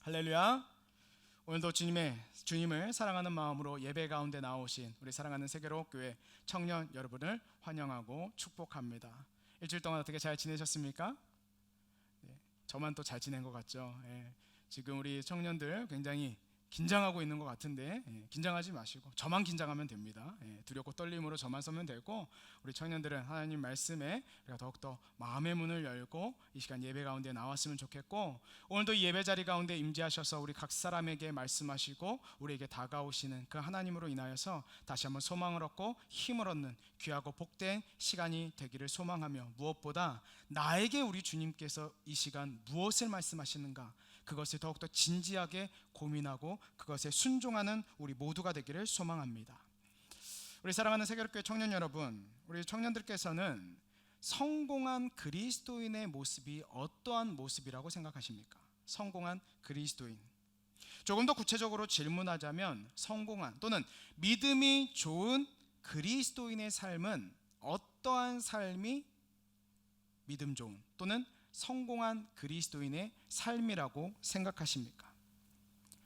할렐루야. 오늘도 주님을 사랑하는 마음으로 예배 가운데 나오신 우리 사랑하는 세계로 교회 청년 여러분을 환영하고 축복합니다. 일주일 동안 어떻게 잘 지내셨습니까? 저만 또 잘 지낸 것 같죠? 지금 우리 청년들 굉장히 긴장하고 있는 것 같은데 긴장하지 마시고 저만 긴장하면 됩니다. 두렵고 떨림으로 저만 서면 되고, 우리 청년들은 하나님 말씀에 우리가 더욱더 마음의 문을 열고 이 시간 예배 가운데 나왔으면 좋겠고, 오늘도 이 예배 자리 가운데 임재하셔서 우리 각 사람에게 말씀하시고 우리에게 다가오시는 그 하나님으로 인하여서 다시 한번 소망을 얻고 힘을 얻는 귀하고 복된 시간이 되기를 소망하며, 무엇보다 나에게 우리 주님께서 이 시간 무엇을 말씀하시는가, 그것을 더욱더 진지하게 고민하고 그것에 순종하는 우리 모두가 되기를 소망합니다. 우리 사랑하는 세계로교회 청년 여러분, 우리 청년들께서는 성공한 그리스도인의 모습이 어떠한 모습이라고 생각하십니까? 성공한 그리스도인. 조금 더 구체적으로 질문하자면, 성공한 또는 믿음이 좋은 그리스도인의 삶은 어떠한 삶이 믿음 좋은 또는 성공한 그리스도인의 삶이라고 생각하십니까?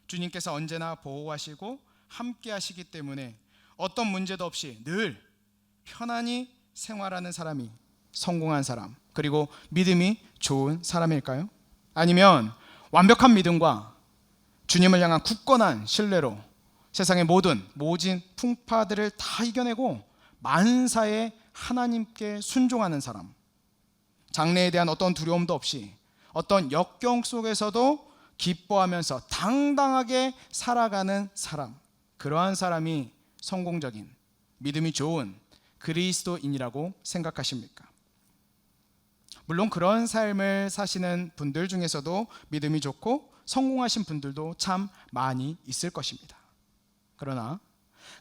주님께서 언제나 보호하시고 함께 하시기 때문에 어떤 문제도 없이 늘 편안히 생활하는 사람이 성공한 사람, 그리고 믿음이 좋은 사람일까요? 아니면 완벽한 믿음과 주님을 향한 굳건한 신뢰로 세상의 모진 풍파들을 다 이겨내고 만사에 하나님께 순종하는 사람, 장래에 대한 어떤 두려움도 없이 어떤 역경 속에서도 기뻐하면서 당당하게 살아가는 사람, 그러한 사람이 성공적인 믿음이 좋은 그리스도인이라고 생각하십니까? 물론 그런 삶을 사시는 분들 중에서도 믿음이 좋고 성공하신 분들도 참 많이 있을 것입니다. 그러나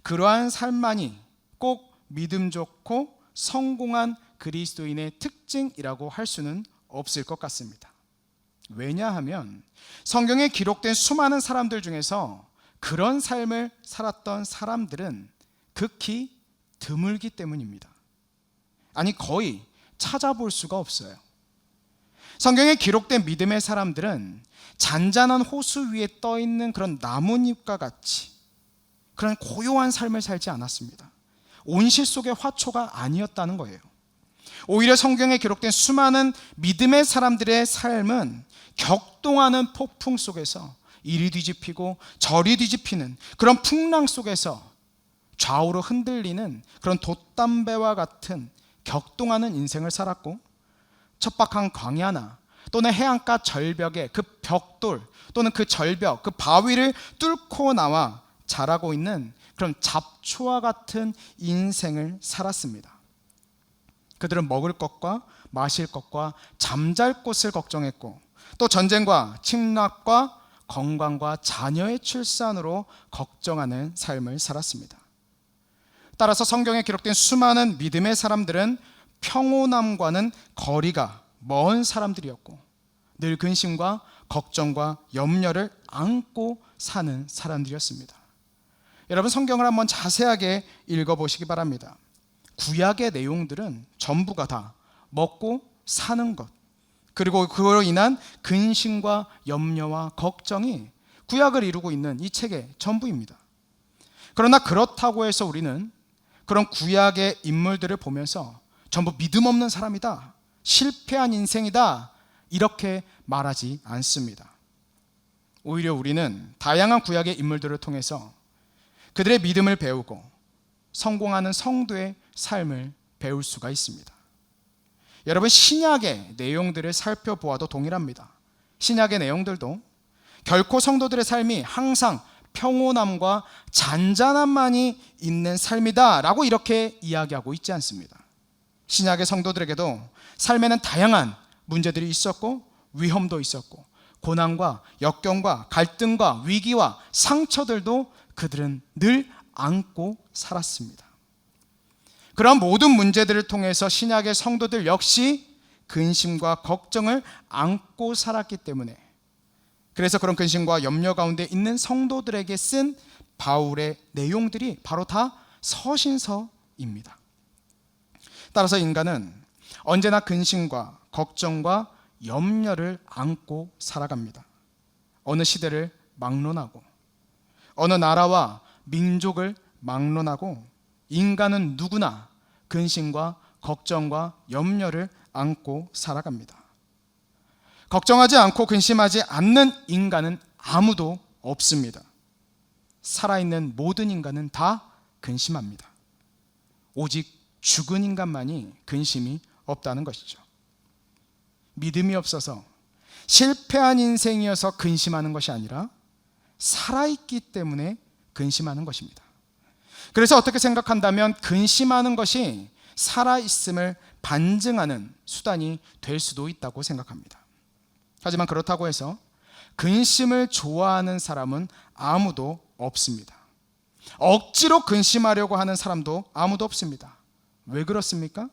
그러한 삶만이 꼭 믿음 좋고 성공한 그리스도인의 특징이라고 할 수는 없을 것 같습니다. 왜냐하면 성경에 기록된 수많은 사람들 중에서 그런 삶을 살았던 사람들은 극히 드물기 때문입니다. 아니, 거의 찾아볼 수가 없어요. 성경에 기록된 믿음의 사람들은 잔잔한 호수 위에 떠있는 그런 나뭇잎과 같이 그런 고요한 삶을 살지 않았습니다. 온실 속의 화초가 아니었다는 거예요. 오히려 성경에 기록된 수많은 믿음의 사람들의 삶은 격동하는 폭풍 속에서 이리 뒤집히고 저리 뒤집히는 그런 풍랑 속에서 좌우로 흔들리는 그런 돛담배와 같은 격동하는 인생을 살았고, 척박한 광야나 또는 해안가 절벽의 그 벽돌 또는 그 절벽, 그 바위를 뚫고 나와 자라고 있는 그런 잡초와 같은 인생을 살았습니다. 그들은 먹을 것과 마실 것과 잠잘 곳을 걱정했고, 또 전쟁과 침략과 건강과 자녀의 출산으로 걱정하는 삶을 살았습니다. 따라서 성경에 기록된 수많은 믿음의 사람들은 평온함과는 거리가 먼 사람들이었고, 늘 근심과 걱정과 염려를 안고 사는 사람들이었습니다. 여러분, 성경을 한번 자세하게 읽어보시기 바랍니다. 구약의 내용들은 전부가 다 먹고 사는 것, 그리고 그로 인한 근심과 염려와 걱정이 구약을 이루고 있는 이 책의 전부입니다. 그러나 그렇다고 해서 우리는 그런 구약의 인물들을 보면서 전부 믿음 없는 사람이다, 실패한 인생이다, 이렇게 말하지 않습니다. 오히려 우리는 다양한 구약의 인물들을 통해서 그들의 믿음을 배우고 성공하는 성도의 삶을 배울 수가 있습니다. 여러분, 신약의 내용들을 살펴보아도 동일합니다. 신약의 내용들도 결코 성도들의 삶이 항상 평온함과 잔잔함만이 있는 삶이다 라고 이렇게 이야기하고 있지 않습니다. 신약의 성도들에게도 삶에는 다양한 문제들이 있었고, 위험도 있었고, 고난과 역경과 갈등과 위기와 상처들도 그들은 늘 안고 살았습니다. 그런 모든 문제들을 통해서 신약의 성도들 역시 근심과 걱정을 안고 살았기 때문에, 그래서 그런 근심과 염려 가운데 있는 성도들에게 쓴 바울의 내용들이 바로 다 서신서입니다. 따라서 인간은 언제나 근심과 걱정과 염려를 안고 살아갑니다. 어느 시대를 막론하고 어느 나라와 민족을 막론하고 인간은 누구나 근심과 걱정과 염려를 안고 살아갑니다. 걱정하지 않고 근심하지 않는 인간은 아무도 없습니다. 살아있는 모든 인간은 다 근심합니다. 오직 죽은 인간만이 근심이 없다는 것이죠. 믿음이 없어서 실패한 인생이어서 근심하는 것이 아니라 살아있기 때문에 근심하는 것입니다. 그래서 어떻게 생각한다면 근심하는 것이 살아있음을 반증하는 수단이 될 수도 있다고 생각합니다. 하지만 그렇다고 해서 근심을 좋아하는 사람은 아무도 없습니다. 억지로 근심하려고 하는 사람도 아무도 없습니다. 왜 그렇습니까?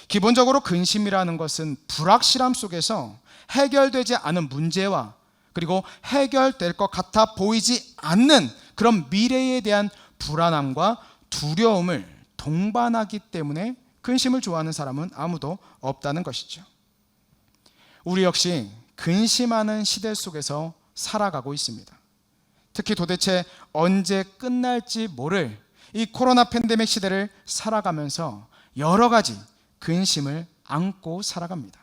기본적으로 근심이라는 것은 불확실함 속에서 해결되지 않은 문제와 그리고 해결될 것 같아 보이지 않는 그런 미래에 대한 불안함과 두려움을 동반하기 때문에 근심을 좋아하는 사람은 아무도 없다는 것이죠. 우리 역시 근심하는 시대 속에서 살아가고 있습니다. 특히 도대체 언제 끝날지 모를 이 코로나 팬데믹 시대를 살아가면서 여러 가지 근심을 안고 살아갑니다.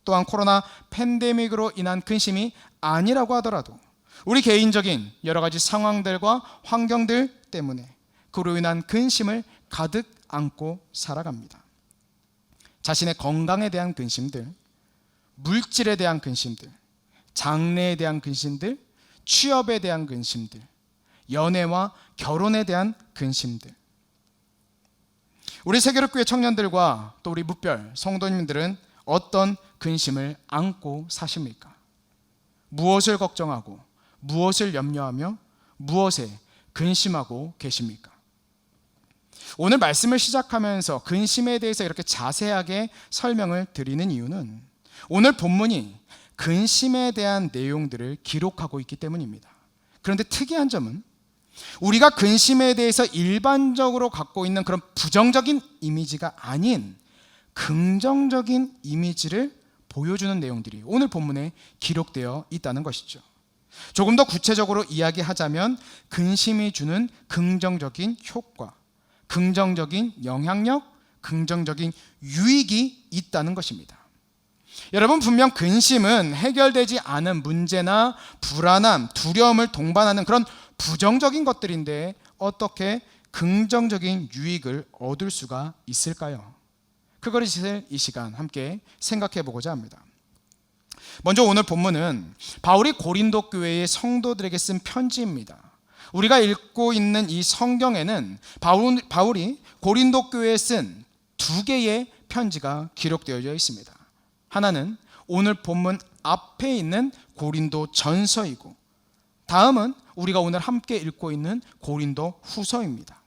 또한 코로나 팬데믹으로 인한 근심이 아니라고 하더라도 우리 개인적인 여러 가지 상황들과 환경들 때문에 그로 인한 근심을 가득 안고 살아갑니다. 자신의 건강에 대한 근심들, 물질에 대한 근심들, 장래에 대한 근심들, 취업에 대한 근심들, 연애와 결혼에 대한 근심들. 우리 세계로교회 청년들과 또 우리 무별 성도님들은 어떤 근심을 안고 사십니까? 무엇을 걱정하고 무엇을 염려하며 무엇에 근심하고 계십니까? 오늘 말씀을 시작하면서 근심에 대해서 이렇게 자세하게 설명을 드리는 이유는 오늘 본문이 근심에 대한 내용들을 기록하고 있기 때문입니다. 그런데 특이한 점은 우리가 근심에 대해서 일반적으로 갖고 있는 그런 부정적인 이미지가 아닌 긍정적인 이미지를 보여주는 내용들이 오늘 본문에 기록되어 있다는 것이죠. 조금 더 구체적으로 이야기하자면 근심이 주는 긍정적인 효과, 긍정적인 영향력, 긍정적인 유익이 있다는 것입니다. 여러분, 분명 근심은 해결되지 않은 문제나 불안함, 두려움을 동반하는 그런 부정적인 것들인데 어떻게 긍정적인 유익을 얻을 수가 있을까요? 그것을 이 시간 함께 생각해 보고자 합니다. 먼저 오늘 본문은 바울이 고린도 교회의 성도들에게 쓴 편지입니다. 우리가 읽고 있는 이 성경에는 바울이 고린도 교회에 쓴 두 개의 편지가 기록되어 있습니다. 하나는 오늘 본문 앞에 있는 고린도 전서이고 다음은 우리가 오늘 함께 읽고 있는 고린도 후서입니다.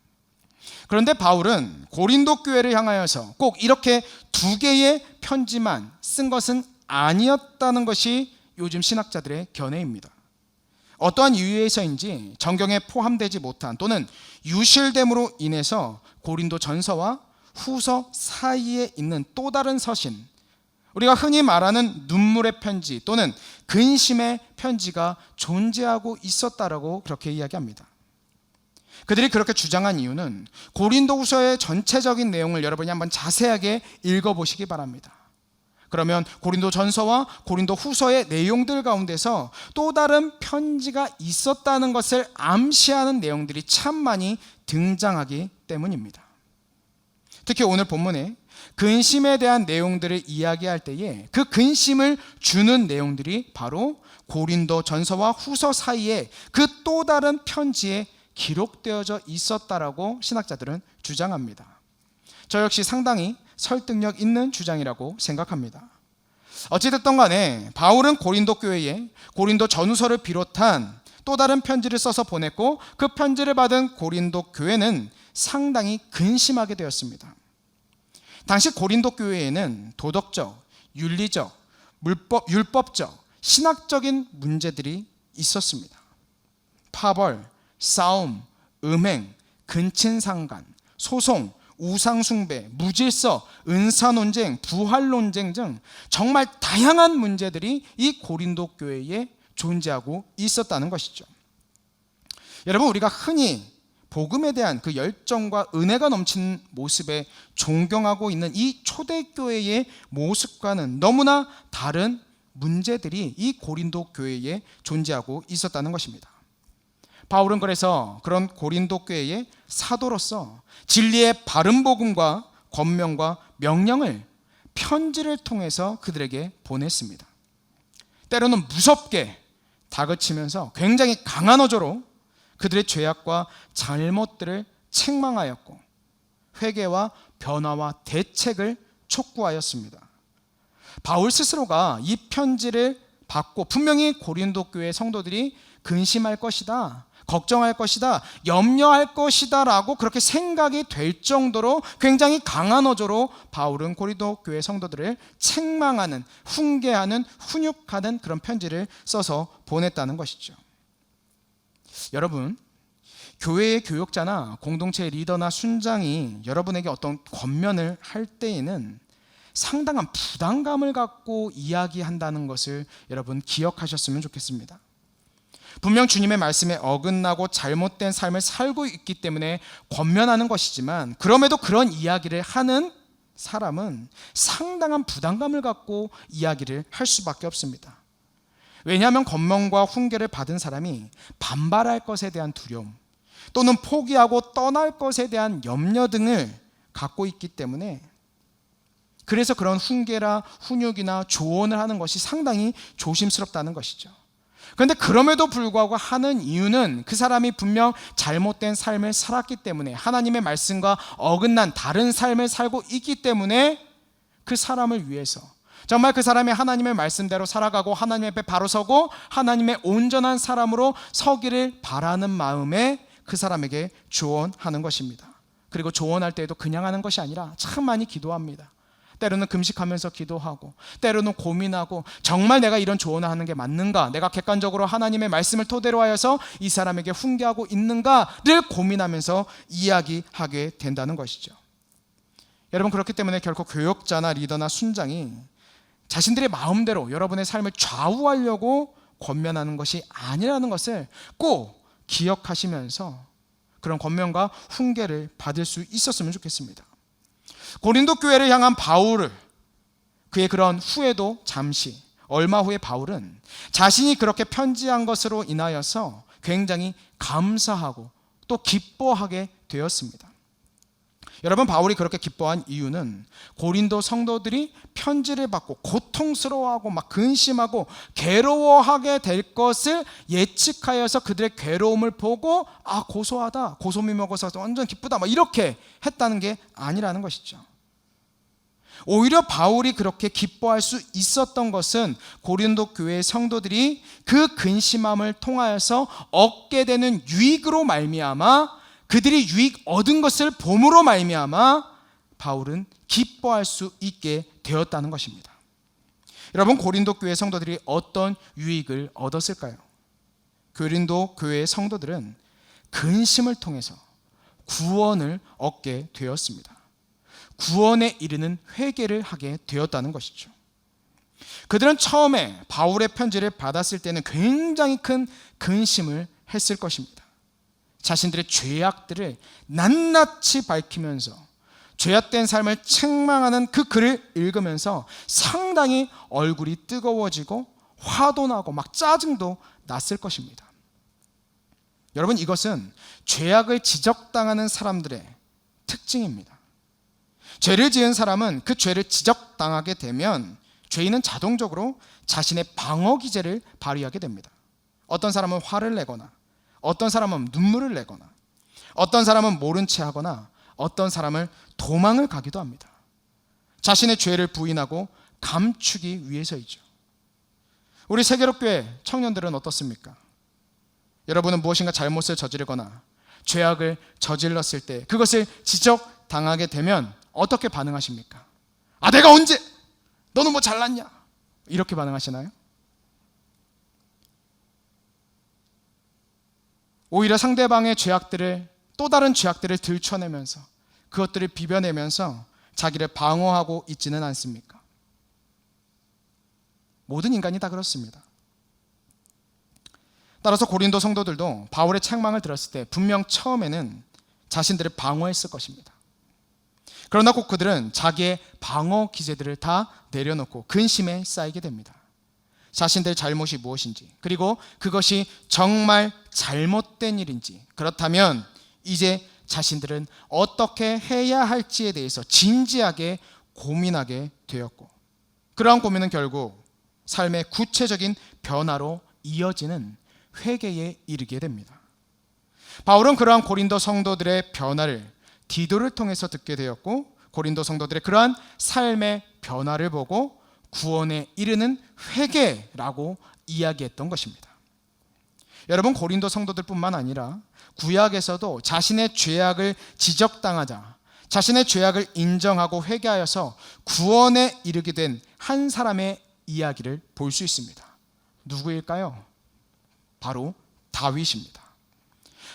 그런데 바울은 고린도 교회를 향하여서 꼭 이렇게 두 개의 편지만 쓴 것은 아니었다는 것이 요즘 신학자들의 견해입니다. 어떠한 이유에서인지 정경에 포함되지 못한 또는 유실됨으로 인해서 고린도 전서와 후서 사이에 있는 또 다른 서신, 우리가 흔히 말하는 눈물의 편지 또는 근심의 편지가 존재하고 있었다라고 그렇게 이야기합니다. 그들이 그렇게 주장한 이유는 고린도후서의 전체적인 내용을 여러분이 한번 자세하게 읽어보시기 바랍니다. 그러면 고린도 전서와 고린도 후서의 내용들 가운데서 또 다른 편지가 있었다는 것을 암시하는 내용들이 참 많이 등장하기 때문입니다. 특히 오늘 본문에 근심에 대한 내용들을 이야기할 때에 그 근심을 주는 내용들이 바로 고린도 전서와 후서 사이에 그 또 다른 편지에 기록되어져 있었다라고 신학자들은 주장합니다. 저 역시 상당히 설득력 있는 주장이라고 생각합니다. 어찌됐든 간에 바울은 고린도 교회에 고린도 전후서를 비롯한 또 다른 편지를 써서 보냈고 그 편지를 받은 고린도 교회는 상당히 근심하게 되었습니다. 당시 고린도 교회에는 도덕적, 윤리적, 율법적, 신학적인 문제들이 있었습니다. 파벌, 싸움, 음행, 근친상간, 소송, 우상숭배, 무질서, 은사논쟁, 부활논쟁 등 정말 다양한 문제들이 이 고린도 교회에 존재하고 있었다는 것이죠. 여러분, 우리가 흔히 복음에 대한 그 열정과 은혜가 넘치는 모습에 존경하고 있는 이 초대교회의 모습과는 너무나 다른 문제들이 이 고린도 교회에 존재하고 있었다는 것입니다. 바울은 그래서 그런 고린도 교회의 사도로서 진리의 바른 복음과 권면과 명령을 편지를 통해서 그들에게 보냈습니다. 때로는 무섭게 다그치면서 굉장히 강한 어조로 그들의 죄악과 잘못들을 책망하였고 회개와 변화와 대책을 촉구하였습니다. 바울 스스로가 이 편지를 받고 분명히 고린도 교회 성도들이 근심할 것이다, 걱정할 것이다, 염려할 것이다 라고 그렇게 생각이 될 정도로 굉장히 강한 어조로 바울은 고린도 교회 성도들을 책망하는, 훈계하는, 훈육하는 그런 편지를 써서 보냈다는 것이죠. 여러분, 교회의 교역자나 공동체의 리더나 순장이 여러분에게 어떤 권면을 할 때에는 상당한 부담감을 갖고 이야기한다는 것을 여러분 기억하셨으면 좋겠습니다. 분명 주님의 말씀에 어긋나고 잘못된 삶을 살고 있기 때문에 권면하는 것이지만, 그럼에도 그런 이야기를 하는 사람은 상당한 부담감을 갖고 이야기를 할 수밖에 없습니다. 왜냐하면 권면과 훈계를 받은 사람이 반발할 것에 대한 두려움 또는 포기하고 떠날 것에 대한 염려 등을 갖고 있기 때문에, 그래서 그런 훈계나 훈육이나 조언을 하는 것이 상당히 조심스럽다는 것이죠. 그런데 그럼에도 불구하고 하는 이유는 그 사람이 분명 잘못된 삶을 살았기 때문에, 하나님의 말씀과 어긋난 다른 삶을 살고 있기 때문에 그 사람을 위해서 정말 그 사람이 하나님의 말씀대로 살아가고 하나님 앞에 바로 서고 하나님의 온전한 사람으로 서기를 바라는 마음에 그 사람에게 조언하는 것입니다. 그리고 조언할 때에도 그냥 하는 것이 아니라 참 많이 기도합니다. 때로는 금식하면서 기도하고, 때로는 고민하고, 정말 내가 이런 조언을 하는 게 맞는가, 내가 객관적으로 하나님의 말씀을 토대로 하여서 이 사람에게 훈계하고 있는가를 고민하면서 이야기하게 된다는 것이죠. 여러분, 그렇기 때문에 결코 교역자나 리더나 순장이 자신들의 마음대로 여러분의 삶을 좌우하려고 권면하는 것이 아니라는 것을 꼭 기억하시면서 그런 권면과 훈계를 받을 수 있었으면 좋겠습니다. 고린도 교회를 향한 바울을, 그의 그런 후에도 잠시 얼마 후에 바울은 자신이 그렇게 편지한 것으로 인하여서 굉장히 감사하고 또 기뻐하게 되었습니다. 여러분, 바울이 그렇게 기뻐한 이유는 고린도 성도들이 편지를 받고 고통스러워하고 막 근심하고 괴로워하게 될 것을 예측하여서 그들의 괴로움을 보고 고소하다, 고소미 먹어서 완전 기쁘다 막 이렇게 했다는 게 아니라는 것이죠. 오히려 바울이 그렇게 기뻐할 수 있었던 것은 고린도 교회의 성도들이 그 근심함을 통하여서 얻게 되는 유익으로 말미암아, 그들이 유익 얻은 것을 봄으로 말미암아 바울은 기뻐할 수 있게 되었다는 것입니다. 여러분, 고린도 교회 성도들이 어떤 유익을 얻었을까요? 고린도 교회의 성도들은 근심을 통해서 구원을 얻게 되었습니다. 구원에 이르는 회개를 하게 되었다는 것이죠. 그들은 처음에 바울의 편지를 받았을 때는 굉장히 큰 근심을 했을 것입니다. 자신들의 죄악들을 낱낱이 밝히면서 죄악된 삶을 책망하는 그 글을 읽으면서 상당히 얼굴이 뜨거워지고 화도 나고 막 짜증도 났을 것입니다. 여러분, 이것은 죄악을 지적당하는 사람들의 특징입니다. 죄를 지은 사람은 그 죄를 지적당하게 되면 죄인은 자동적으로 자신의 방어 기제를 발휘하게 됩니다. 어떤 사람은 화를 내거나, 어떤 사람은 눈물을 내거나, 어떤 사람은 모른 채 하거나, 어떤 사람은 도망을 가기도 합니다. 자신의 죄를 부인하고 감추기 위해서이죠. 우리 세계롭교회 청년들은 어떻습니까? 여러분은 무엇인가 잘못을 저지르거나 죄악을 저질렀을 때 그것을 지적당하게 되면 어떻게 반응하십니까? 내가 언제? 너는 뭐 잘났냐? 이렇게 반응하시나요? 오히려 상대방의 죄악들을, 또 다른 죄악들을 들춰내면서 그것들을 비벼내면서 자기를 방어하고 있지는 않습니까? 모든 인간이 다 그렇습니다. 따라서 고린도 성도들도 바울의 책망을 들었을 때 분명 처음에는 자신들을 방어했을 것입니다. 그러나 곧 그들은 자기의 방어 기제들을 다 내려놓고 근심에 쌓이게 됩니다. 자신들의 잘못이 무엇인지, 그리고 그것이 정말 잘못된 일인지, 그렇다면 이제 자신들은 어떻게 해야 할지에 대해서 진지하게 고민하게 되었고, 그러한 고민은 결국 삶의 구체적인 변화로 이어지는 회개에 이르게 됩니다. 바울은 그러한 고린도 성도들의 변화를 디도를 통해서 듣게 되었고, 고린도 성도들의 그러한 삶의 변화를 보고 구원에 이르는 회개라고 이야기했던 것입니다. 여러분, 고린도 성도들뿐만 아니라 구약에서도 자신의 죄악을 지적당하자 자신의 죄악을 인정하고 회개하여서 구원에 이르게 된 한 사람의 이야기를 볼 수 있습니다. 누구일까요? 바로 다윗입니다.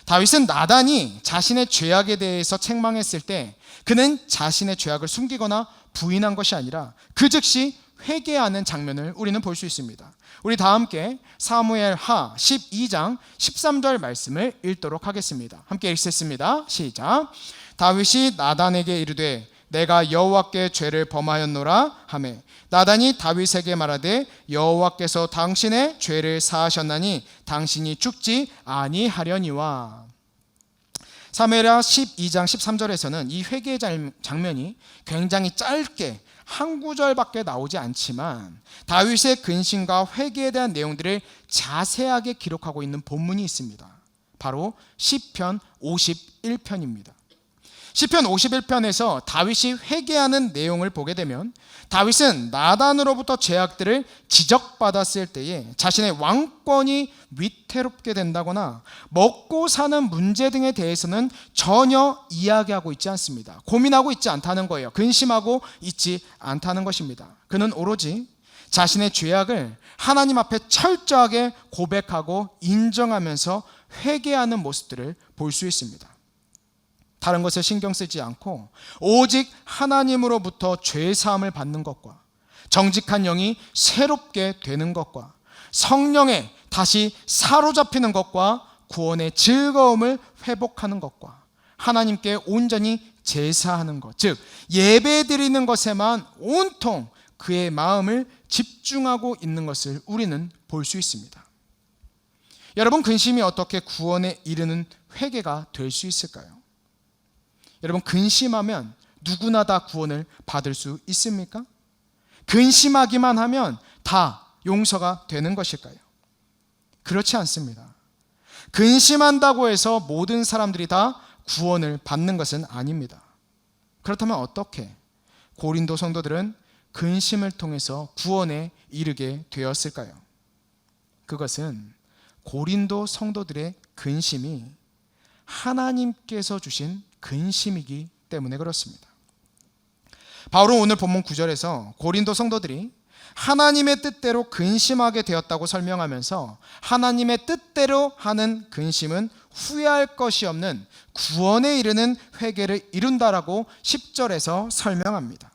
다윗은 나단이 자신의 죄악에 대해서 책망했을 때 그는 자신의 죄악을 숨기거나 부인한 것이 아니라 그 즉시 회개하는 장면을 우리는 볼 수 있습니다. 우리 다 함께 사무엘하 12장 13절 말씀을 읽도록 하겠습니다. 함께 읽겠습니다. 시작. 다윗이 나단에게 이르되 내가 여호와께 죄를 범하였노라 하매 나단이 다윗에게 말하되 여호와께서 당신의 죄를 사하셨나니 당신이 죽지 아니하려니와. 사무엘하 12장 13절에서는 이 회개 장면이 굉장히 짧게 한 구절밖에 나오지 않지만 다윗의 근심과 회개에 대한 내용들을 자세하게 기록하고 있는 본문이 있습니다. 바로 시편 51편입니다. 시편 51편에서 다윗이 회개하는 내용을 보게 되면 다윗은 나단으로부터 죄악들을 지적받았을 때에 자신의 왕권이 위태롭게 된다거나 먹고 사는 문제 등에 대해서는 전혀 이야기하고 있지 않습니다. 고민하고 있지 않다는 거예요. 근심하고 있지 않다는 것입니다. 그는 오로지 자신의 죄악을 하나님 앞에 철저하게 고백하고 인정하면서 회개하는 모습들을 볼 수 있습니다. 다른 것을 신경 쓰지 않고 오직 하나님으로부터 죄사함을 받는 것과 정직한 영이 새롭게 되는 것과 성령에 다시 사로잡히는 것과 구원의 즐거움을 회복하는 것과 하나님께 온전히 제사하는 것, 즉 예배드리는 것에만 온통 그의 마음을 집중하고 있는 것을 우리는 볼 수 있습니다. 여러분, 근심이 어떻게 구원에 이르는 회개가 될 수 있을까요? 여러분, 근심하면 누구나 다 구원을 받을 수 있습니까? 근심하기만 하면 다 용서가 되는 것일까요? 그렇지 않습니다. 근심한다고 해서 모든 사람들이 다 구원을 받는 것은 아닙니다. 그렇다면 어떻게 고린도 성도들은 근심을 통해서 구원에 이르게 되었을까요? 그것은 고린도 성도들의 근심이 하나님께서 주신 근심이기 때문에 그렇습니다. 바울은 오늘 본문 9절에서 고린도 성도들이 하나님의 뜻대로 근심하게 되었다고 설명하면서 하나님의 뜻대로 하는 근심은 후회할 것이 없는 구원에 이르는 회개를 이룬다라고 10절에서 설명합니다.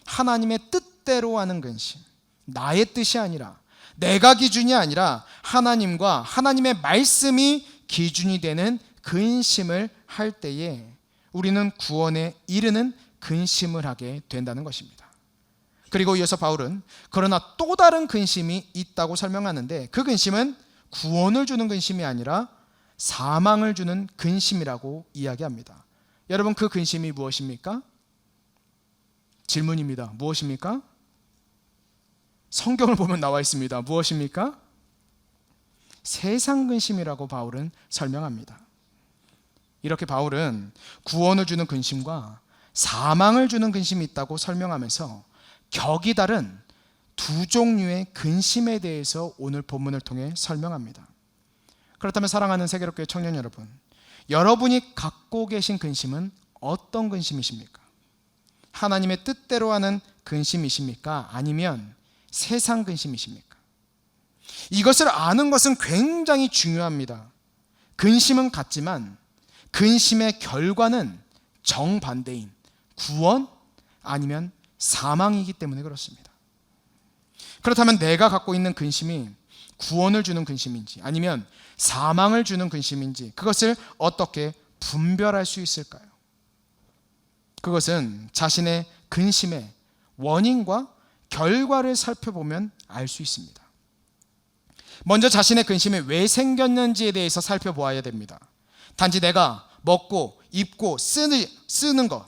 하나님의 뜻대로 하는 근심, 나의 뜻이 아니라 내가 기준이 아니라 하나님과 하나님의 말씀이 기준이 되는 근심을 할 때에 우리는 구원에 이르는 근심을 하게 된다는 것입니다. 그리고 이어서 바울은 그러나 또 다른 근심이 있다고 설명하는데 그 근심은 구원을 주는 근심이 아니라 사망을 주는 근심이라고 이야기합니다. 여러분, 그 근심이 무엇입니까? 질문입니다. 무엇입니까? 성경을 보면 나와 있습니다. 무엇입니까? 세상 근심이라고 바울은 설명합니다. 이렇게 바울은 구원을 주는 근심과 사망을 주는 근심이 있다고 설명하면서 격이 다른 두 종류의 근심에 대해서 오늘 본문을 통해 설명합니다. 그렇다면 사랑하는 세계롭교회 청년 여러분, 여러분이 갖고 계신 근심은 어떤 근심이십니까? 하나님의 뜻대로 하는 근심이십니까? 아니면 세상 근심이십니까? 이것을 아는 것은 굉장히 중요합니다. 근심은 같지만 근심의 결과는 정반대인 구원 아니면 사망이기 때문에 그렇습니다. 그렇다면 내가 갖고 있는 근심이 구원을 주는 근심인지 아니면 사망을 주는 근심인지 그것을 어떻게 분별할 수 있을까요? 그것은 자신의 근심의 원인과 결과를 살펴보면 알 수 있습니다. 먼저 자신의 근심이 왜 생겼는지에 대해서 살펴보아야 됩니다. 단지 내가 먹고 입고 쓰는 것,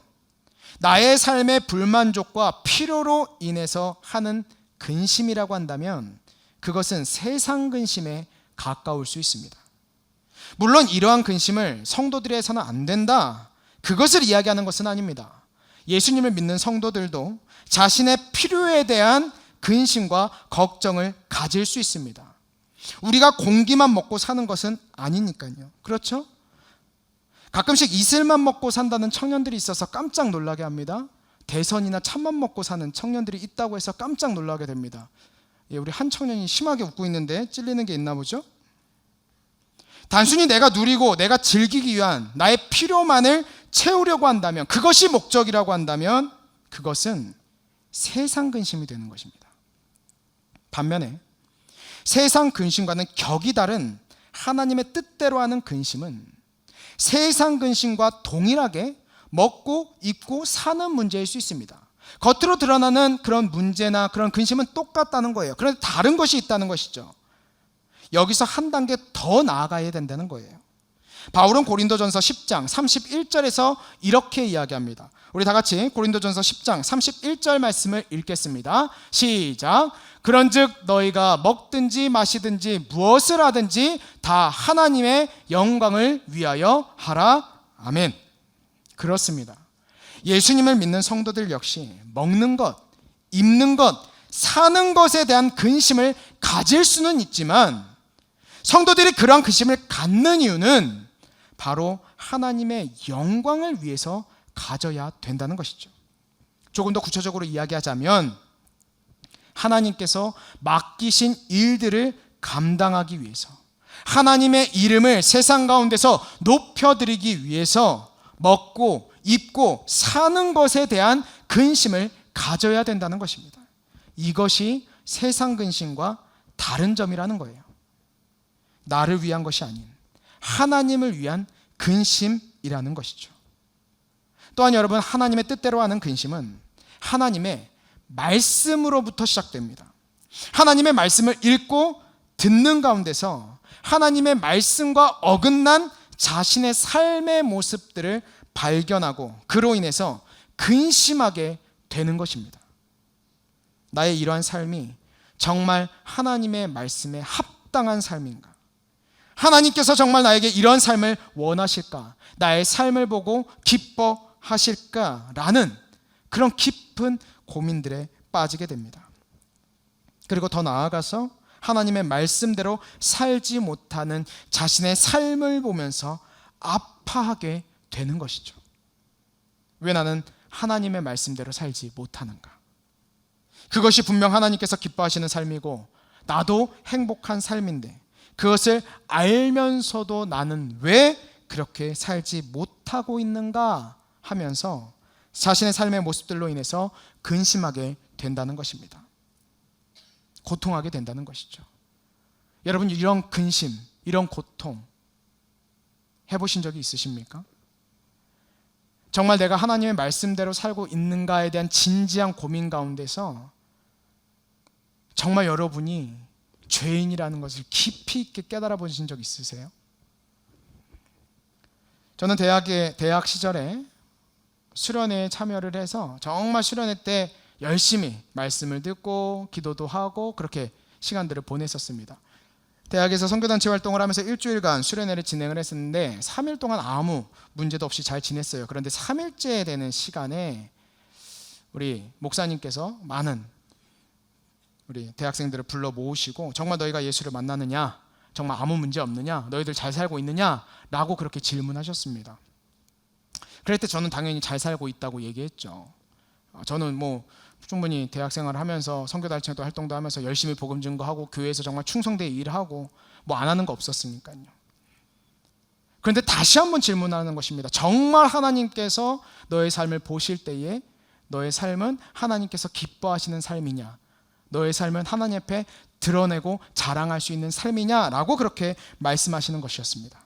나의 삶의 불만족과 필요로 인해서 하는 근심이라고 한다면 그것은 세상 근심에 가까울 수 있습니다. 물론 이러한 근심을 성도들이 해서는 안 된다, 그것을 이야기하는 것은 아닙니다. 예수님을 믿는 성도들도 자신의 필요에 대한 근심과 걱정을 가질 수 있습니다. 우리가 공기만 먹고 사는 것은 아니니까요. 그렇죠? 가끔씩 이슬만 먹고 산다는 청년들이 있어서 깜짝 놀라게 합니다. 대선이나 참만 먹고 사는 청년들이 있다고 해서 깜짝 놀라게 됩니다. 우리 한 청년이 심하게 웃고 있는데 찔리는 게 있나 보죠? 단순히 내가 누리고 내가 즐기기 위한 나의 필요만을 채우려고 한다면, 그것이 목적이라고 한다면 그것은 세상 근심이 되는 것입니다. 반면에 세상 근심과는 격이 다른 하나님의 뜻대로 하는 근심은 세상 근심과 동일하게 먹고 입고 사는 문제일 수 있습니다. 겉으로 드러나는 그런 문제나 그런 근심은 똑같다는 거예요. 그런데 다른 것이 있다는 것이죠. 여기서 한 단계 더 나아가야 된다는 거예요. 바울은 고린도전서 10장 31절에서 이렇게 이야기합니다. 우리 다 같이 고린도전서 10장 31절 말씀을 읽겠습니다. 시작. 그런즉 너희가 먹든지 마시든지 무엇을 하든지 다 하나님의 영광을 위하여 하라. 아멘. 그렇습니다. 예수님을 믿는 성도들 역시 먹는 것, 입는 것, 사는 것에 대한 근심을 가질 수는 있지만 성도들이 그러한 근심을 갖는 이유는 바로 하나님의 영광을 위해서 가져야 된다는 것이죠. 조금 더 구체적으로 이야기하자면 하나님께서 맡기신 일들을 감당하기 위해서, 하나님의 이름을 세상 가운데서 높여드리기 위해서 먹고 입고 사는 것에 대한 근심을 가져야 된다는 것입니다. 이것이 세상 근심과 다른 점이라는 거예요. 나를 위한 것이 아닌 하나님을 위한 근심이라는 것이죠. 또한 여러분, 하나님의 뜻대로 하는 근심은 하나님의 말씀으로부터 시작됩니다. 하나님의 말씀을 읽고 듣는 가운데서 하나님의 말씀과 어긋난 자신의 삶의 모습들을 발견하고 그로 인해서 근심하게 되는 것입니다. 나의 이러한 삶이 정말 하나님의 말씀에 합당한 삶인가? 하나님께서 정말 나에게 이런 삶을 원하실까? 나의 삶을 보고 기뻐하실까라는 그런 깊은 고민들에 빠지게 됩니다. 그리고 더 나아가서 하나님의 말씀대로 살지 못하는 자신의 삶을 보면서 아파하게 되는 것이죠. 왜 나는 하나님의 말씀대로 살지 못하는가? 그것이 분명 하나님께서 기뻐하시는 삶이고 나도 행복한 삶인데 그것을 알면서도 나는 왜 그렇게 살지 못하고 있는가 하면서 자신의 삶의 모습들로 인해서 근심하게 된다는 것입니다. 고통하게 된다는 것이죠. 여러분, 이런 근심, 이런 고통 해보신 적이 있으십니까? 정말 내가 하나님의 말씀대로 살고 있는가에 대한 진지한 고민 가운데서 정말 여러분이 죄인이라는 것을 깊이 있게 깨달아 보신 적 있으세요? 저는 대학 시절에 수련회에 참여를 해서 정말 수련회 때 열심히 말씀을 듣고 기도도 하고 그렇게 시간들을 보냈었습니다. 대학에서 선교단체 활동을 하면서 일주일간 수련회를 진행을 했었는데 3일 동안 아무 문제도 없이 잘 지냈어요. 그런데 3일째 되는 시간에 우리 목사님께서 많은 우리 대학생들을 불러 모으시고 정말 너희가 예수를 만나느냐? 정말 아무 문제 없느냐? 너희들 잘 살고 있느냐? 라고 그렇게 질문하셨습니다. 그럴 때 저는 당연히 잘 살고 있다고 얘기했죠. 저는 충분히 대학생활을 하면서 선교단체도 활동도 하면서 열심히 복음 증거하고 교회에서 정말 충성되게 일하고 안 하는 거 없었으니까요. 그런데 다시 한번 질문하는 것입니다. 정말 하나님께서 너의 삶을 보실 때에 너의 삶은 하나님께서 기뻐하시는 삶이냐? 너의 삶은 하나님 앞에 드러내고 자랑할 수 있는 삶이냐라고 그렇게 말씀하시는 것이었습니다.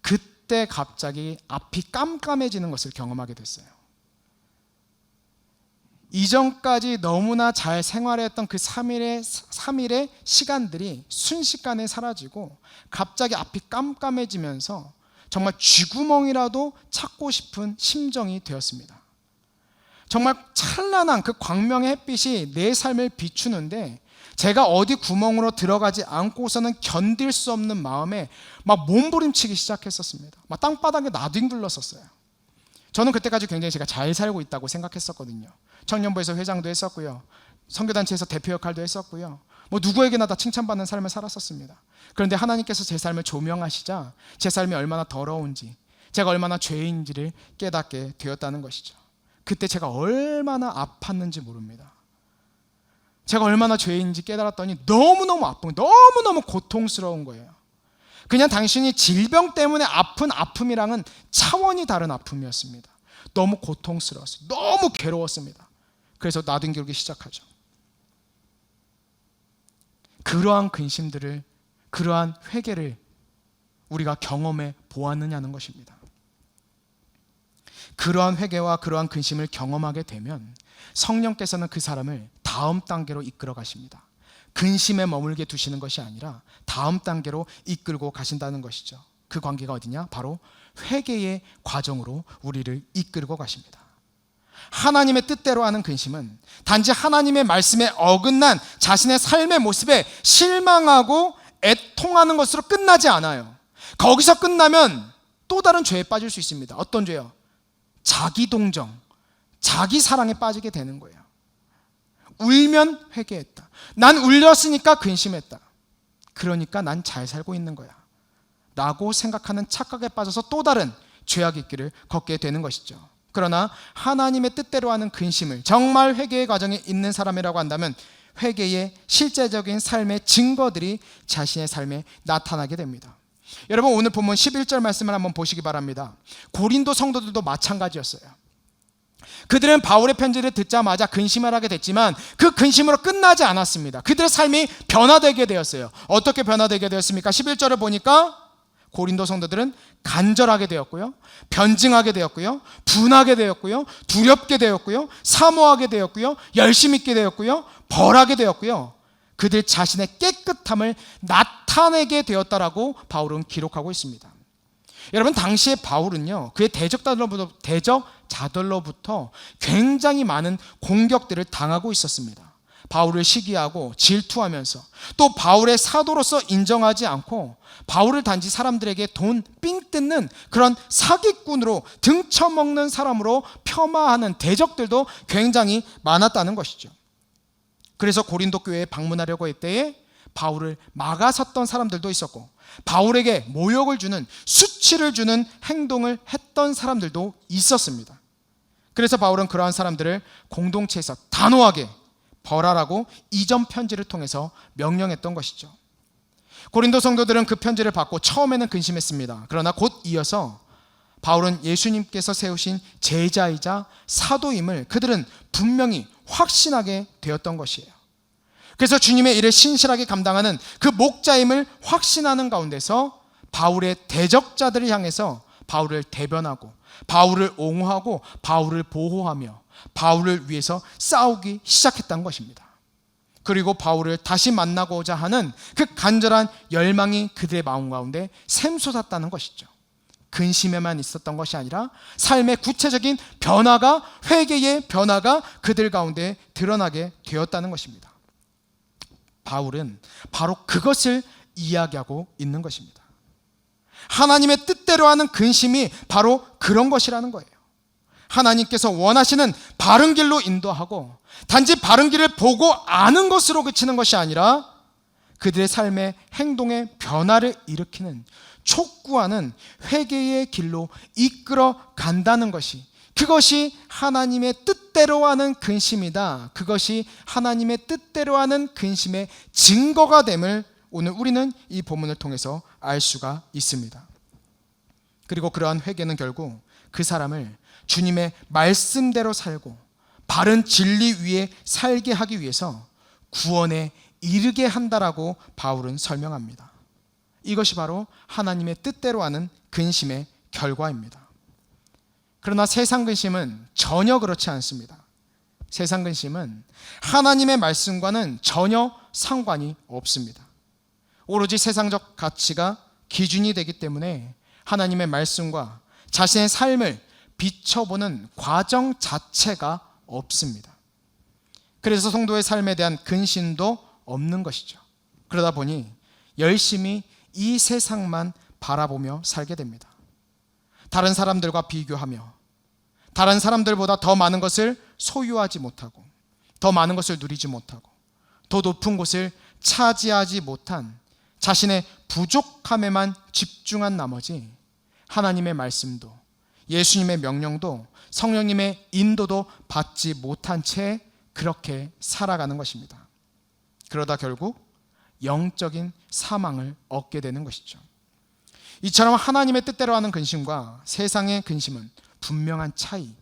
그때 갑자기 앞이 깜깜해지는 것을 경험하게 됐어요. 이전까지 너무나 잘 생활했던 그 3일의 시간들이 순식간에 사라지고 갑자기 앞이 깜깜해지면서 정말 쥐구멍이라도 찾고 싶은 심정이 되었습니다. 정말 찬란한 그 광명의 햇빛이 내 삶을 비추는데 제가 어디 구멍으로 들어가지 않고서는 견딜 수 없는 마음에 막 몸부림치기 시작했었습니다. 막 땅바닥에 나뒹굴렀었어요. 저는 그때까지 굉장히 제가 잘 살고 있다고 생각했었거든요. 청년부에서 회장도 했었고요. 선교단체에서 대표 역할도 했었고요. 누구에게나 다 칭찬받는 삶을 살았었습니다. 그런데 하나님께서 제 삶을 조명하시자 제 삶이 얼마나 더러운지, 제가 얼마나 죄인지를 깨닫게 되었다는 것이죠. 그때 제가 얼마나 아팠는지 모릅니다. 제가 얼마나 죄인인지 깨달았더니 너무너무 아픈, 너무너무 고통스러운 거예요. 그냥 당신이 질병 때문에 아픈 아픔이랑은 차원이 다른 아픔이었습니다. 너무 고통스러웠어요. 너무 괴로웠습니다. 그래서 나뒹굴기 시작하죠. 그러한 근심들을, 그러한 회개를 우리가 경험해 보았느냐는 것입니다. 그러한 회개와 그러한 근심을 경험하게 되면 성령께서는 그 사람을 다음 단계로 이끌어 가십니다. 근심에 머물게 두시는 것이 아니라 다음 단계로 이끌고 가신다는 것이죠. 그 관계가 어디냐? 바로 회개의 과정으로 우리를 이끌고 가십니다. 하나님의 뜻대로 하는 근심은 단지 하나님의 말씀에 어긋난 자신의 삶의 모습에 실망하고 애통하는 것으로 끝나지 않아요. 거기서 끝나면 또 다른 죄에 빠질 수 있습니다. 어떤 죄요? 자기 동정, 자기 사랑에 빠지게 되는 거예요. 울면 회개했다. 난 울렸으니까 근심했다. 그러니까 난 잘 살고 있는 거야 라고 생각하는 착각에 빠져서 또 다른 죄악의 길을 걷게 되는 것이죠. 그러나 하나님의 뜻대로 하는 근심을 정말 회개의 과정에 있는 사람이라고 한다면 회개의 실제적인 삶의 증거들이 자신의 삶에 나타나게 됩니다. 여러분, 오늘 본문 11절 말씀을 한번 보시기 바랍니다. 고린도 성도들도 마찬가지였어요. 그들은 바울의 편지를 듣자마자 근심을 하게 됐지만 그 근심으로 끝나지 않았습니다. 그들의 삶이 변화되게 되었어요. 어떻게 변화되게 되었습니까? 11절을 보니까 고린도 성도들은 간절하게 되었고요, 변증하게 되었고요, 분하게 되었고요, 두렵게 되었고요, 사모하게 되었고요, 열심 있게 되었고요, 벌하게 되었고요, 그들 자신의 깨끗함을 나타내게 되었다라고 바울은 기록하고 있습니다. 여러분, 당시에 바울은요, 그의 대적자들로부터 굉장히 많은 공격들을 당하고 있었습니다. 바울을 시기하고 질투하면서 또 바울의 사도로서 인정하지 않고 바울을 단지 사람들에게 돈 삥 뜯는 그런 사기꾼으로 등쳐먹는 사람으로 폄하하는 대적들도 굉장히 많았다는 것이죠. 그래서 고린도 교회에 방문하려고 할 때에 바울을 막아섰던 사람들도 있었고 바울에게 모욕을 주는, 수치를 주는 행동을 했던 사람들도 있었습니다. 그래서 바울은 그러한 사람들을 공동체에서 단호하게 벌하라고 이전 편지를 통해서 명령했던 것이죠. 고린도 성도들은 그 편지를 받고 처음에는 근심했습니다. 그러나 곧 이어서 바울은 예수님께서 세우신 제자이자 사도임을 그들은 분명히 확신하게 되었던 것이에요. 그래서 주님의 일을 신실하게 감당하는 그 목자임을 확신하는 가운데서 바울의 대적자들을 향해서 바울을 대변하고 바울을 옹호하고 바울을 보호하며 바울을 위해서 싸우기 시작했던 것입니다. 그리고 바울을 다시 만나고자 하는 그 간절한 열망이 그들의 마음 가운데 샘솟았다는 것이죠. 근심에만 있었던 것이 아니라 삶의 구체적인 변화가, 회개의 변화가 그들 가운데 드러나게 되었다는 것입니다. 바울은 바로 그것을 이야기하고 있는 것입니다. 하나님의 뜻대로 하는 근심이 바로 그런 것이라는 거예요. 하나님께서 원하시는 바른 길로 인도하고 단지 바른 길을 보고 아는 것으로 그치는 것이 아니라 그들의 삶의 행동의 변화를 일으키는, 촉구하는 회개의 길로 이끌어 간다는 것이, 그것이 하나님의 뜻대로 하는 근심이다. 그것이 하나님의 뜻대로 하는 근심의 증거가 됨을 오늘 우리는 이 본문을 통해서 알 수가 있습니다. 그리고 그러한 회개는 결국 그 사람을 주님의 말씀대로 살고 바른 진리 위에 살게 하기 위해서 구원의 이르게 한다라고 바울은 설명합니다. 이것이 바로 하나님의 뜻대로 하는 근심의 결과입니다. 그러나 세상 근심은 전혀 그렇지 않습니다. 세상 근심은 하나님의 말씀과는 전혀 상관이 없습니다. 오로지 세상적 가치가 기준이 되기 때문에 하나님의 말씀과 자신의 삶을 비춰보는 과정 자체가 없습니다. 그래서 성도의 삶에 대한 근심도 없는 것이죠. 그러다 보니 열심히 이 세상만 바라보며 살게 됩니다. 다른 사람들과 비교하며 다른 사람들보다 더 많은 것을 소유하지 못하고 더 많은 것을 누리지 못하고 더 높은 곳을 차지하지 못한 자신의 부족함에만 집중한 나머지 하나님의 말씀도 예수님의 명령도 성령님의 인도도 받지 못한 채 그렇게 살아가는 것입니다. 그러다 결국 영적인 사망을 얻게 되는 것이죠. 이처럼 하나님의 뜻대로 하는 근심과 세상의 근심은 분명한 차이,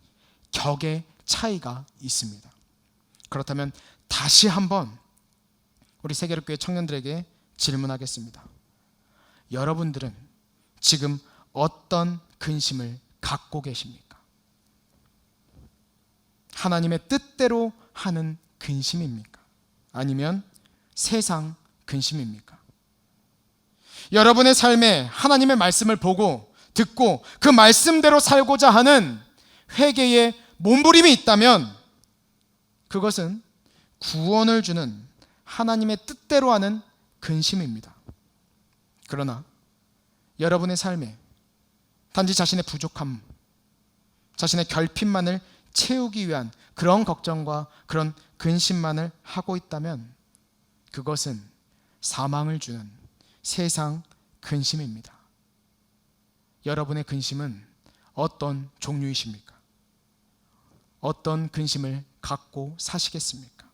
격의 차이가 있습니다. 그렇다면 다시 한번 우리 세계로교회 청년들에게 질문하겠습니다. 여러분들은 지금 어떤 근심을 갖고 계십니까? 하나님의 뜻대로 하는 근심입니까? 아니면 세상 근심입니까? 여러분의 삶에 하나님의 말씀을 보고 듣고 그 말씀대로 살고자 하는 회개의 몸부림이 있다면 그것은 구원을 주는 하나님의 뜻대로 하는 근심입니다. 그러나 여러분의 삶에 단지 자신의 부족함, 자신의 결핍만을 채우기 위한 그런 걱정과 그런 근심만을 하고 있다면 그것은 사망을 주는 세상 근심입니다. 여러분의 근심은 어떤 종류이십니까? 어떤 근심을 갖고 사시겠습니까?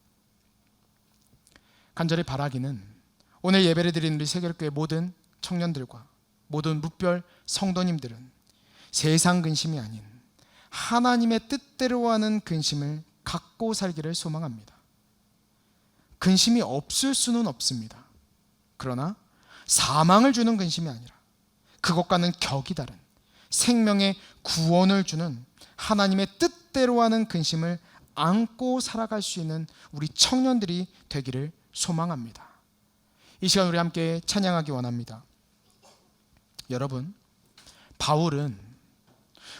간절히 바라기는 오늘 예배를 드리는 우리 세계교회 모든 청년들과 모든 무별 성도님들은 세상 근심이 아닌 하나님의 뜻대로 하는 근심을 갖고 살기를 소망합니다. 근심이 없을 수는 없습니다. 그러나 사망을 주는 근심이 아니라 그것과는 격이 다른 생명의 구원을 주는 하나님의 뜻대로 하는 근심을 안고 살아갈 수 있는 우리 청년들이 되기를 소망합니다. 이 시간 우리 함께 찬양하기 원합니다. 여러분, 바울은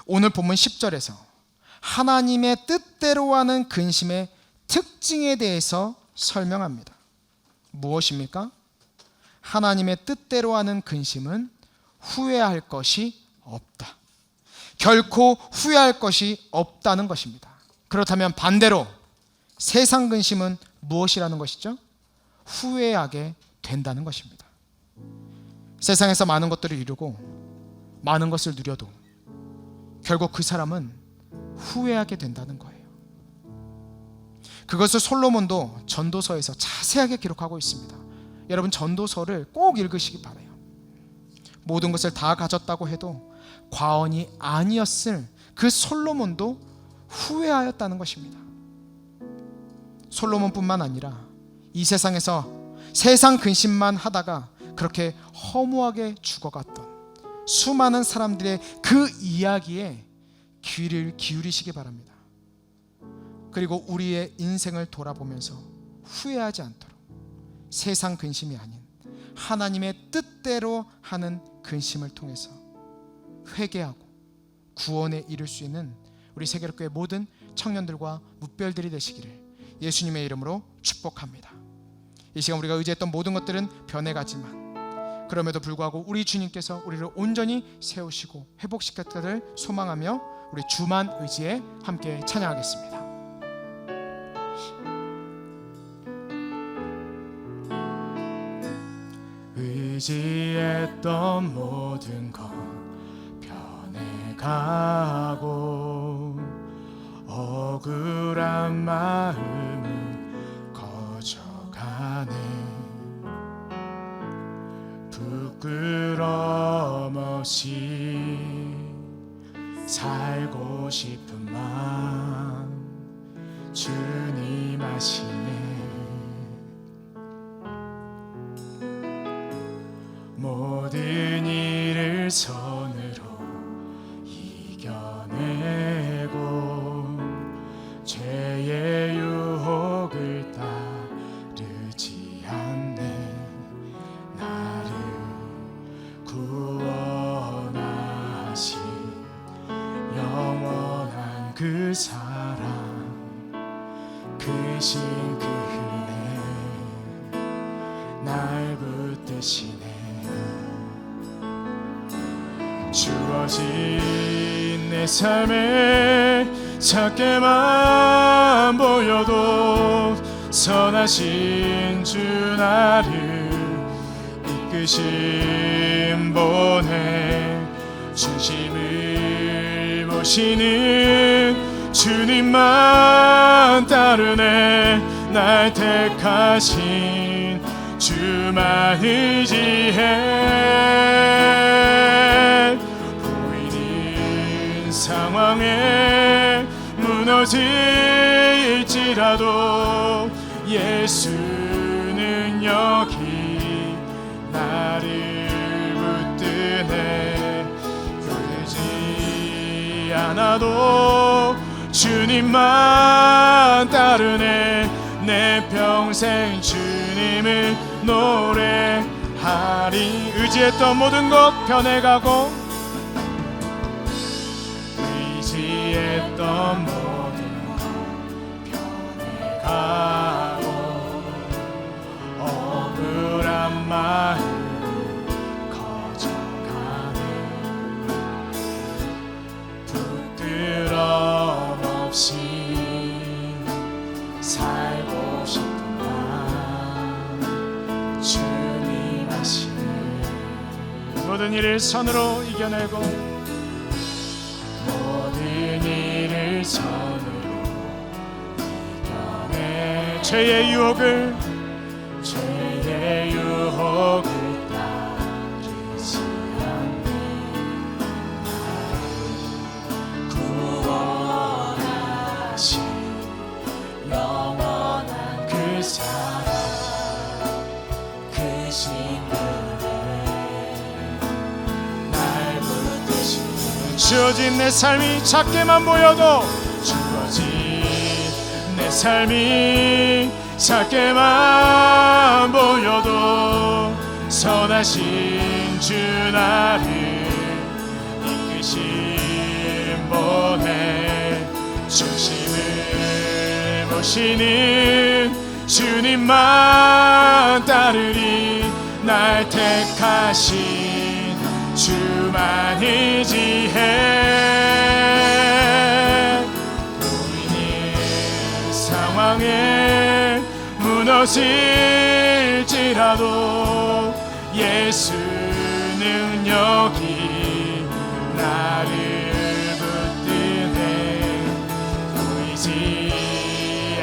오늘 본문 10절에서 하나님의 뜻대로 하는 근심의 특징에 대해서 설명합니다. 무엇입니까? 하나님의 뜻대로 하는 근심은 후회할 것이 없다. 결코 후회할 것이 없다는 것입니다. 그렇다면 반대로 세상 근심은 무엇이라는 것이죠? 후회하게 된다는 것입니다. 세상에서 많은 것들을 이루고 많은 것을 누려도 결국 그 사람은 후회하게 된다는 거예요. 그것을 솔로몬도 전도서에서 자세하게 기록하고 있습니다. 여러분, 전도서를 꼭 읽으시기 바라요. 모든 것을 다 가졌다고 해도 과언이 아니었을 그 솔로몬도 후회하였다는 것입니다. 솔로몬뿐만 아니라 이 세상에서 세상 근심만 하다가 그렇게 허무하게 죽어갔던 수많은 사람들의 그 이야기에 귀를 기울이시기 바랍니다. 그리고 우리의 인생을 돌아보면서 후회하지 않도록 세상 근심이 아닌 하나님의 뜻대로 하는 근심을 통해서 회개하고 구원에 이를 수 있는 우리 세계로교회 모든 청년들과 무별들이 되시기를 예수님의 이름으로 축복합니다. 이 시간 우리가 의지했던 모든 것들은 변해가지만 그럼에도 불구하고 우리 주님께서 우리를 온전히 세우시고 회복시켰기를 소망하며 우리 주만 의지에 함께 찬양하겠습니다. 의지했던 모든 것 변해가고 억울한 마음은 커져가네. 부끄럼 없이 살고 싶은 마음 주님 아시네. 모든 일을 손으로 이겨내고 죄의 유혹을 따르지 않네. 나를 구원하신 영원한 그 사랑, 크신 그 은혜 날 붙드시네. 주어진 내 삶에 작게만 보여도 선하신 주 나를 이끄신 보내. 중심을 보시는 주님만 따르네. 날 택하신 주만 의지해. 보이는 상황에 무너질지라도 예수는 여기 나를 붙드네. 보이지 않아도 주님만 따르네. 내 평생 주님을 노래하리. 의지했던 모든 것 변해가고, 의지했던 모든 것 변해가고, 억울한 마음 거져가네. 부끄럼 없이 살고 싶은 나 주님 아시네. 모든 일을 선으로 이겨내고, 모든 일을 선으로 이겨내. 죄의 유혹을 따르지 않네. 나를 구원하신 영원한 그 사랑, 크신 은혜 날 붙드시네. 주어진 내 삶이 작게만 보여도, 주어진 내 삶이 작게만 보여도 선하신 주 나를 이끄신 보내. 중심을 보시는 주님만 따르리. 날 택하신 주만 의지해. 보이는 상황에 무너질지라도 예수는 여기 나를 붙드네. 보이지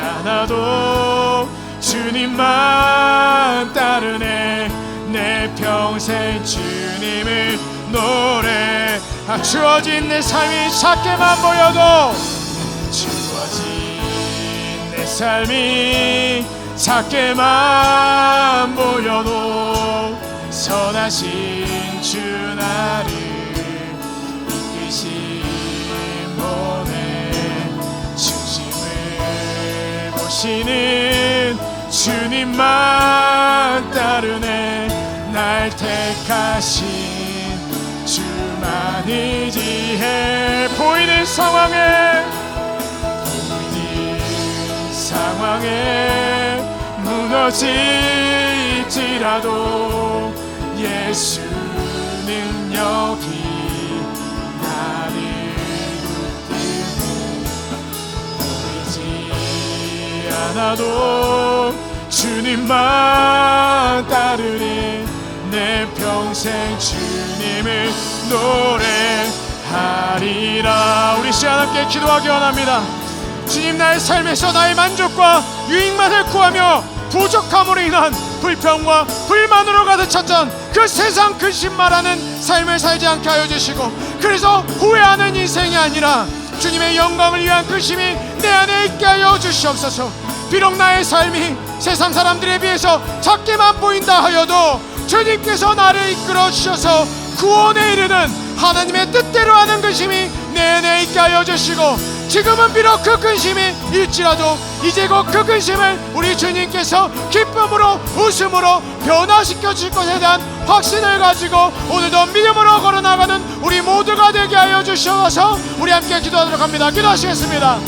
않아도 주님만 따르네. 내 평생 주님을 노래. 주어진 내 삶이 작게만 보여도, 주어진 내 삶이 작게만 보여도 선하신 주 나를 이끄신 보내. 중심을 보시는 주님만 따르네. 날 택하신 주만 의지해. 보이는 상황에 무너질지라도 예수는 여기 나를 붙들고, 보이지 않아도 주님만 따르리. 내 평생 주님을 노래하리라. 우리 시간 함께 기도하기 원합니다. 주님, 나의 삶에서 나의 만족과 유익만을 구하며 부족함으로 인한 불평과 불만으로 가득 찼던 그 세상 근심말하는 삶을 살지 않게 하여 주시고, 그래서 후회하는 인생이 아니라 주님의 영광을 위한 근심이 내 안에 있게 하여 주시옵소서. 비록 나의 삶이 세상 사람들에 비해서 작게만 보인다 하여도 주님께서 나를 이끌어 주셔서 구원에 이르는 하나님의 뜻대로 하는 근심이 내내 있게 하여 주시고, 지금은 비록 그 근심이 일지라도 이제 곧 그 근심을 우리 주님께서 기쁨으로 웃음으로 변화시켜 주실 것에 대한 확신을 가지고 오늘도 믿음으로 걸어나가는 우리 모두가 되게 하여 주셔서 우리 함께 기도하도록 합니다. 기도하시겠습니다.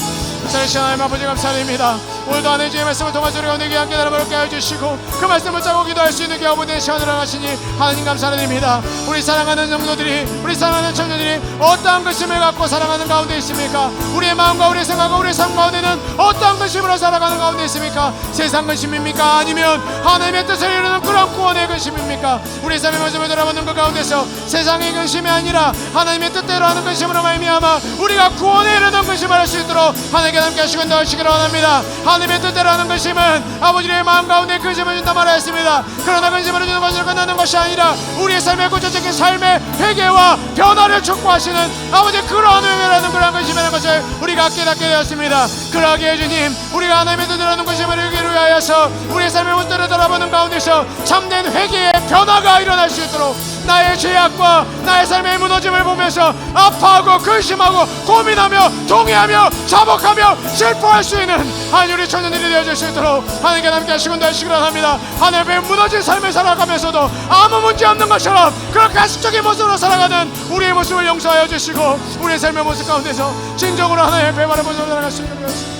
살아계신 하나님 아버지 감사드립니다. 오늘도 하나님의 주의 말씀을 통해서 우리가 내게 함께 나아가게 해주시고 그 말씀을 짜고 기도할 수 있는 기회가 된 시간을 하시니 하나님 감사드립니다. 우리 사랑하는 성도들이, 우리 사랑하는 청년들이 어떠한 근심을 갖고 살아가는 가운데 있습니까? 우리의 마음과 우리의 생각과 우리의 삶 가운데는 어떠한 근심으로 살아가는 가운데 있습니까? 세상 근심입니까? 아니면 하나님의 뜻을 이루는 그런 구원의 근심입니까? 우리 삶의 모습을 돌아보는 그 가운데서 세상의 근심이 아니라 하나님의 뜻대로 하는 근심으로 말미암아 우리가 구원에 이르는 근심을 할 수 있도록 하나님께 함께 하시고 도와주시기를 원합니다. 하나님의 뜻대로 하는 근심은 아버지의 마음 가운데 근심을 준다 말하였습니다. 그러나 근심을 주는 것으로 끝나는 것이 아니라 우리의 삶의 구체적인 삶의 회개와 변화를 촉구하시는 아버지 그러한 회개라는 그러한 근심이라는 것을 우리가 깨닫게 되었습니다. 그러기에 주님, 우리가 하나님의 뜻대로 하는 근심을 이루기 위하여서 우리의 삶의 문제를 돌아보는 가운데서 참된 회개의 변화가 일어날 수 있도록 나의 죄악과 나의 삶의 무너짐을 보면서 아파하고 근심하고 고민하며 동의하며 자복하며 슬퍼할 수 있는 하나님 우리 청년들이 되어줄 수 있도록 하나님께 함께 하시고 도와주시기를 합니다. 하나님의 무너진 삶을 살아가면서도 아무 문제 없는 것처럼 그런 가식적인 모습으로 살아가는 우리의 모습을 용서하여 주시고 우리의 삶의 모습 가운데서 진정으로 하나님의 배반의 모습으로 살아갈 수 있는 것입니다.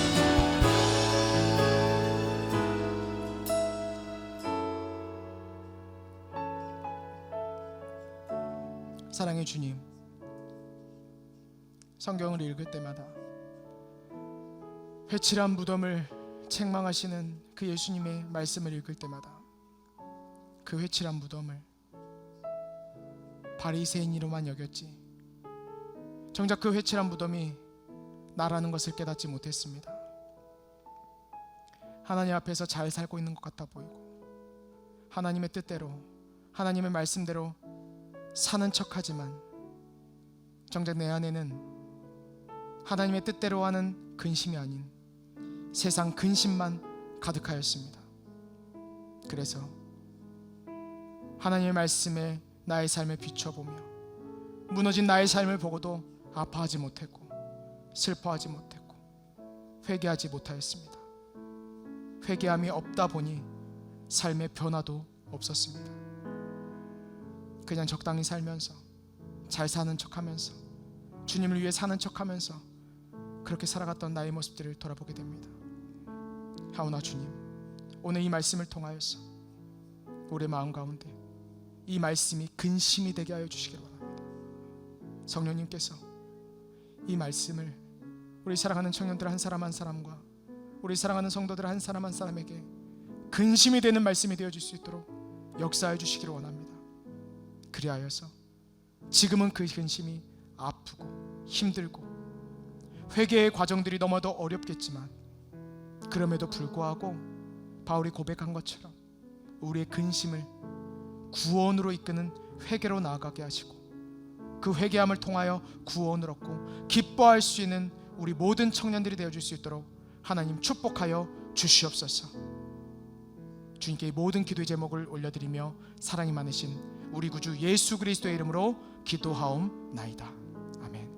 사랑의 주님, 성경을 읽을 때마다 회칠한 무덤을 책망하시는 그 예수님의 말씀을 읽을 때마다 그 회칠한 무덤을 바리새인이로만 여겼지 정작 그 회칠한 무덤이 나라는 것을 깨닫지 못했습니다. 하나님 앞에서 잘 살고 있는 것 같아 보이고 하나님의 뜻대로 하나님의 말씀대로 사는 척하지만 정작 내 안에는 하나님의 뜻대로 하는 근심이 아닌 세상 근심만 가득하였습니다. 그래서 하나님의 말씀에 나의 삶을 비춰보며 무너진 나의 삶을 보고도 아파하지 못했고 슬퍼하지 못했고 회개하지 못하였습니다. 회개함이 없다 보니 삶의 변화도 없었습니다. 그냥 적당히 살면서 잘 사는 척하면서 주님을 위해 사는 척하면서 그렇게 살아갔던 나의 모습들을 돌아보게 됩니다. 하오나 주님, 오늘 이 말씀을 통하여서 우리의 마음 가운데 이 말씀이 근심이 되게 하여 주시기를 원합니다. 성령님께서 이 말씀을 우리 사랑하는 청년들 한 사람 한 사람과 우리 사랑하는 성도들 한 사람 한 사람에게 근심이 되는 말씀이 되어줄 수 있도록 역사해 주시기를 원합니다. 그리하여서 지금은 그 근심이 아프고 힘들고 회개의 과정들이 너무도 어렵겠지만 그럼에도 불구하고 바울이 고백한 것처럼 우리의 근심을 구원으로 이끄는 회개로 나아가게 하시고 그 회개함을 통하여 구원을 얻고 기뻐할 수 있는 우리 모든 청년들이 되어줄 수 있도록 하나님 축복하여 주시옵소서. 주님께 이 모든 기도의 제목을 올려드리며 사랑이 많으신 우리 구주 예수 그리스도의 이름으로 기도하옵나이다. 아멘.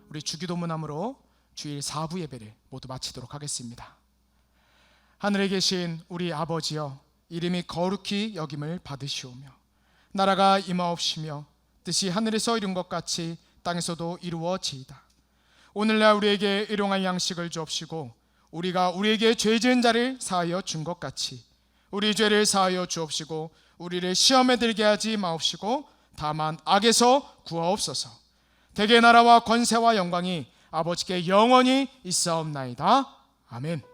우리 주기도문함으로 주일 4부 예배를 모두 마치도록 하겠습니다. 하늘에 계신 우리 아버지여, 이름이 거룩히 여김을 받으시오며 나라가 임하옵시며 뜻이 하늘에서 이룬 것 같이 땅에서도 이루어지이다. 오늘날 우리에게 일용할 양식을 주옵시고 우리가 우리에게 죄 지은 자를 사하여 준 것 같이 우리 죄를 사하여 주옵시고 우리를 시험에 들게 하지 마옵시고 다만 악에서 구하옵소서. 대개 나라와 권세와 영광이 아버지께 영원히 있사옵나이다. 아멘.